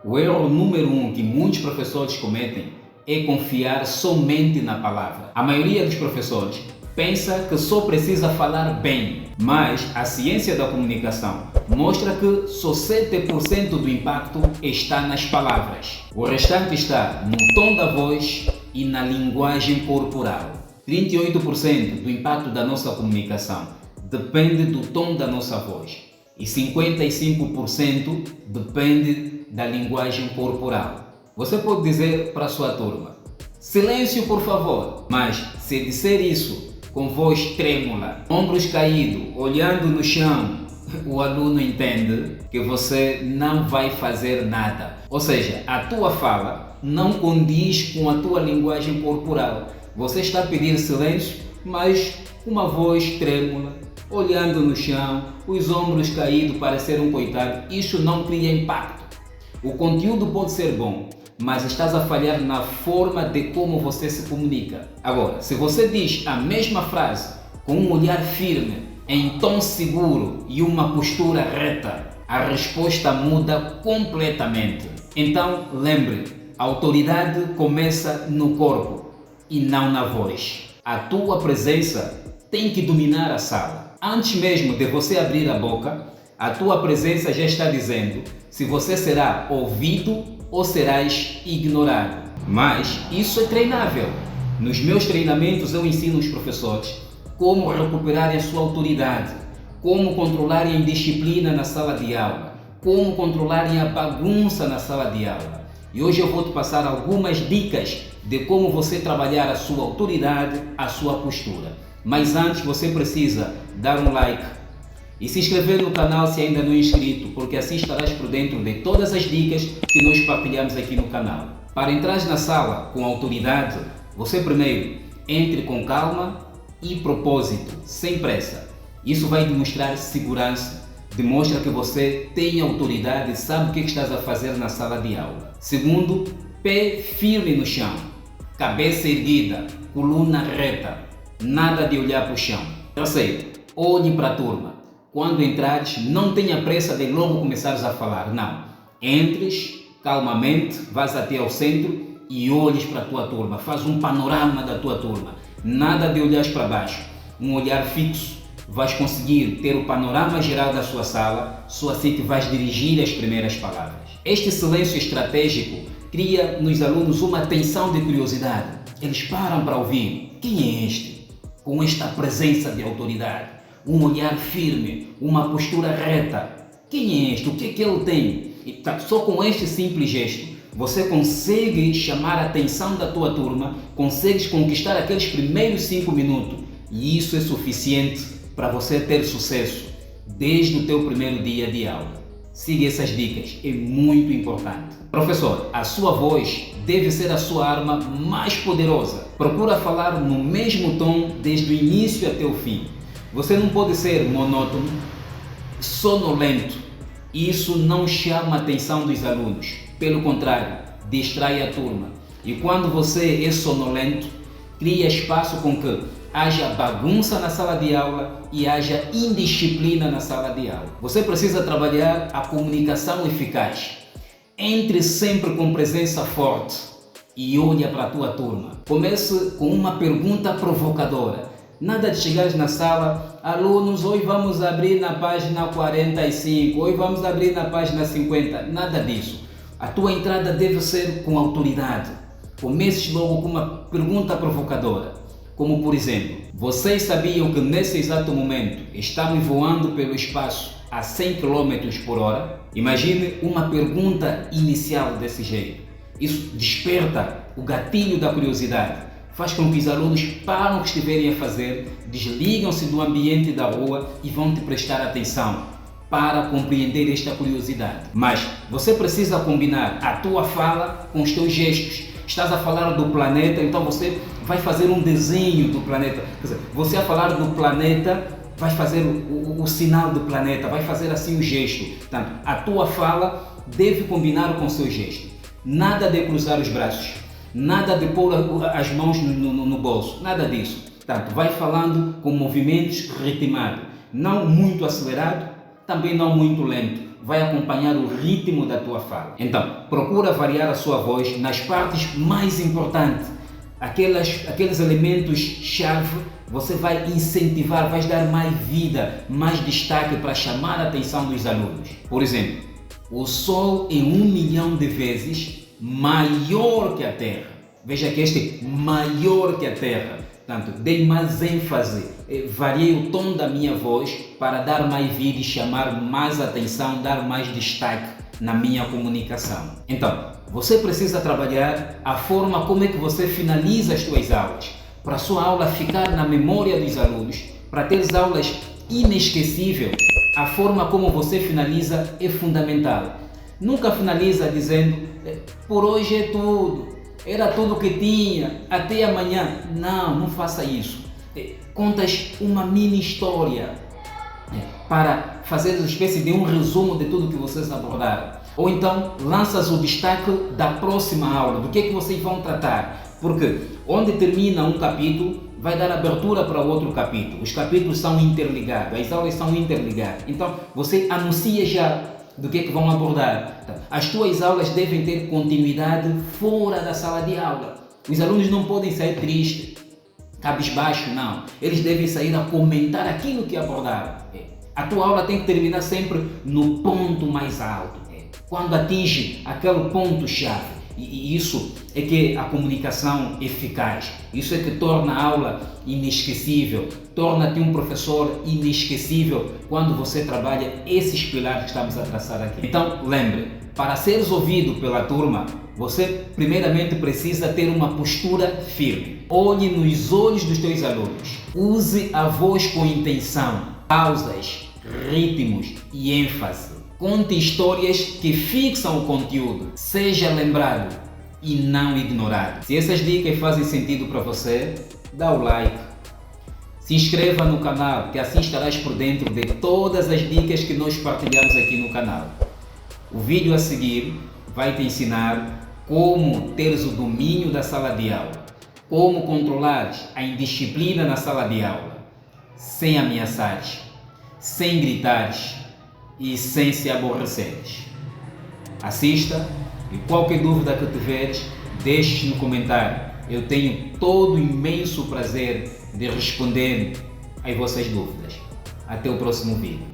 O erro número 1 que muitos professores cometem é confiar somente na palavra. A maioria dos professores pensa que só precisa falar bem, mas a ciência da comunicação mostra que só 7% do impacto está nas palavras. O restante está no tom da voz e na linguagem corporal. 38% do impacto da nossa comunicação depende do tom da nossa voz e 55% depende da linguagem corporal. Você pode dizer para a sua turma: silêncio, por favor, mas se disser isso com voz trêmula, ombros caídos, olhando no chão, o aluno entende que você não vai fazer nada. Ou seja, a tua fala não condiz com a tua linguagem corporal. Você está a pedir silêncio, mas com uma voz trêmula, olhando no chão, os ombros caídos para ser um coitado. Isso não cria impacto. O conteúdo pode ser bom, mas estás a falhar na forma de como você se comunica. Agora, se você diz a mesma frase com um olhar firme, em tom seguro e uma postura reta, a resposta muda completamente. Então, lembre, a autoridade começa no corpo e não na voz. A tua presença tem que dominar a sala. Antes mesmo de você abrir a boca, a tua presença já está dizendo se você será ouvido ou serás ignorado. Mas isso é treinável. Nos meus treinamentos eu ensino os professores como recuperarem a sua autoridade, como controlarem a indisciplina na sala de aula, como controlarem a bagunça na sala de aula. E hoje eu vou te passar algumas dicas de como você trabalhar a sua autoridade, a sua postura. Mas antes você precisa dar um like e se inscrever no canal se ainda não é inscrito, porque assim estarás por dentro de todas as dicas que nós partilhamos aqui no canal. Para entrar na sala com autoridade, você primeiro entre com calma e propósito, sem pressa. Isso vai demonstrar segurança, demonstra que você tem autoridade e sabe o que estás a fazer na sala de aula. Segundo, pé firme no chão, cabeça erguida, coluna reta, nada de olhar para o chão. Terceiro, olhe para a turma. Quando entrares, não tenha pressa de logo começares a falar, não. Entres calmamente, vás até ao centro e olhes para a tua turma, faz um panorama da tua turma. Nada de olhares para baixo, um olhar fixo. Vais conseguir ter o panorama geral da sua sala, só assim que vais dirigir as primeiras palavras. Este silêncio estratégico cria nos alunos uma tensão de curiosidade. Eles param para ouvir. Quem é este? Com esta presença de autoridade, um olhar firme, uma postura reta. Quem é este? O que é que ele tem? E só com este simples gesto, você consegue chamar a atenção da tua turma, consegues conquistar aqueles primeiros 5 minutos e isso é suficiente para você ter sucesso desde o teu primeiro dia de aula. Siga essas dicas, é muito importante. Professor, a sua voz deve ser a sua arma mais poderosa. Procura falar no mesmo tom desde o início até o fim. Você não pode ser monótono, sonolento. Isso não chama a atenção dos alunos. Pelo contrário, distrai a turma. E quando você é sonolento, cria espaço com que haja bagunça na sala de aula e haja indisciplina na sala de aula. Você precisa trabalhar a comunicação eficaz. Entre sempre com presença forte e olha para a tua turma. Comece com uma pergunta provocadora. Nada de chegares na sala, alunos, hoje vamos abrir na página 45, hoje vamos abrir na página 50, nada disso. A tua entrada deve ser com autoridade. Comeces logo com uma pergunta provocadora, como por exemplo, vocês sabiam que nesse exato momento estamos voando pelo espaço a 100 km por hora? Imagine uma pergunta inicial desse jeito. Isso desperta o gatilho da curiosidade. Faz com que os alunos param o que estiverem a fazer, desligam-se do ambiente da rua e vão te prestar atenção para compreender esta curiosidade. Mas você precisa combinar a tua fala com os teus gestos. Estás a falar do planeta, então você vai fazer um desenho do planeta. Quer dizer, você a falar do planeta, vai fazer o sinal do planeta, vai fazer assim o gesto. Portanto, a tua fala deve combinar com o seu gesto. Nada de cruzar os braços. Nada de pôr as mãos no bolso, nada disso. Portanto, vai falando com movimentos ritmados, não muito acelerado, também não muito lento, vai acompanhar o ritmo da tua fala. Então, procura variar a sua voz nas partes mais importantes. Aqueles elementos-chave, você vai incentivar, vai dar mais vida, mais destaque para chamar a atenção dos alunos. Por exemplo, o Sol é 1 milhão de vezes maior que a Terra. Veja que este maior que a Terra. Portanto, dei mais ênfase, variei o tom da minha voz para dar mais vida e chamar mais atenção, dar mais destaque na minha comunicação. Então, você precisa trabalhar a forma como é que você finaliza as suas aulas, para a sua aula ficar na memória dos alunos, para ter aulas inesquecíveis. A forma como você finaliza é fundamental. Nunca finaliza dizendo, por hoje é tudo. Era tudo que tinha, até amanhã. Não faça isso. Contas uma mini história para fazer uma espécie de um resumo de tudo que vocês abordaram. Ou então lanças o destaque da próxima aula, do que é que vocês vão tratar. Porque onde termina um capítulo, vai dar abertura para outro capítulo. Os capítulos são interligados, as aulas são interligadas. Então você anuncia já do que vão abordar. Então, as tuas aulas devem ter continuidade fora da sala de aula. Os alunos não podem sair tristes, cabisbaixo, não. Eles devem sair a comentar aquilo que abordaram. A tua aula tem que terminar sempre no ponto mais alto, quando atinge aquele ponto-chave. E isso é que a comunicação eficaz, isso é que torna a aula inesquecível, torna-te um professor inesquecível quando você trabalha esses pilares que estamos a traçar aqui. Então, lembre, para seres ouvido pela turma, você primeiramente precisa ter uma postura firme. Olhe nos olhos dos teus alunos, use a voz com intenção, pausas, ritmos e ênfase. Conte histórias que fixam o conteúdo. Seja lembrado e não ignorado. Se essas dicas fazem sentido para você, dá o like. Se inscreva no canal, que assim estarás por dentro de todas as dicas que nós partilhamos aqui no canal. O vídeo a seguir vai te ensinar como teres o domínio da sala de aula, como controlares a indisciplina na sala de aula, sem ameaçares, sem gritares e sem se aborreceres. Assista e qualquer dúvida que tiveres, deixe no comentário. Eu tenho todo o imenso prazer de responder às vossas dúvidas. Até o próximo vídeo.